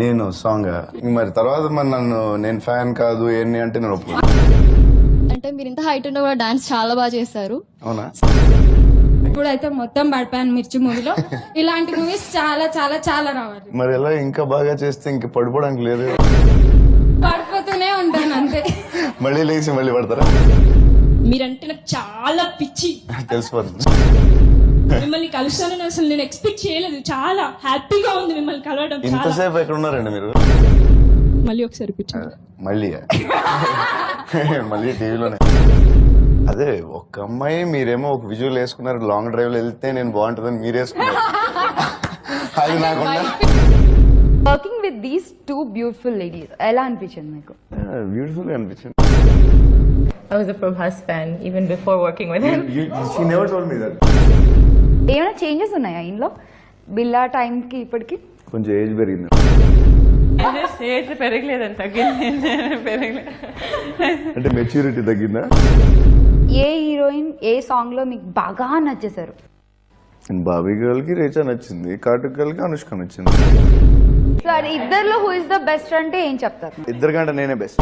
నేను సాంగ్ మరి తర్వాత మరి నన్ను నేను ఫ్యాన్ కాదు ఏంటి అంటే నేను ఒప్పుకో. అంటే మీరు ఇంత హైట్ ఉన్నా కూడా డాన్స్ చాలా బాగా చేస్తారు. అవునా? ఇప్పుడైతే మొత్తం పడిపోయాను మిర్చి మూవీలో. ఇలాంటి మూవీస్ చాలా చాలా చాలా రావాలి. మరి ఎలా ఇంకా బాగా చేస్తే ఇంక పడిపోవడానికి లేదు. పడిపోతూనే ఉంటాను అంతే. మళ్ళీ లేచి మళ్ళీ పడతారా? మీరంటే నాకు చాలా పిచ్చి. తెలిసిపోతుంది. మిమ్మల్ని కలుస్తానని అసలు నేను ఎక్స్పెక్ట్ చేయలేదు. చాలా హ్యాపీగా ఉంది మిమ్మల్ని కలవడం. ఇంతసేపు ఎక్కడ ఉన్నారండి మీరు? మళ్ళీ ఒకసారి పిచ్చి. మళ్ళీ మళ్ళీ టీవీలోనే. అదే ఒక్క అమ్మాయి మీరేమో ఒక విజువల్ వేసుకున్నారు, లాంగ్ డ్రైవ్ లో వెళ్తే నేను బాగుంటుందని మీరు వేసుకున్నారు. అది నాకుండా working with these two beautiful ladies ఎలా అనిపించింది మీకు? బ్యూటిఫుల్ గా అనిపించింది. I was a Prabhas fan even before working with him. She never told me that. ఏమైనా చేంజెస్ ఉన్నాయా ఇంట్లో బిల్లా టైం కి ఇప్పటికి? కొంచెం ఏజ్ పెరిగింది. ఏజ్ పెరగలేదని తగ్గింది. పెరగలేదు అంటే మెచ్యూరిటీ తగ్గిందా? ఏ హీరోయిన్ ఏ సాంగ్ లో మీకు బాగా నచ్చేసారు? బాబీ గర్ల్ కి రేచా నచ్చింది, కాటుక్ గర్ల్ కి అనుష్క నచ్చింది. సో అది ఇద్దర్లో హూ ఇస్ ద బెస్ట్ అంటే ఏం చెప్తారు? ఇద్దరికంటే నేనే బెస్ట్.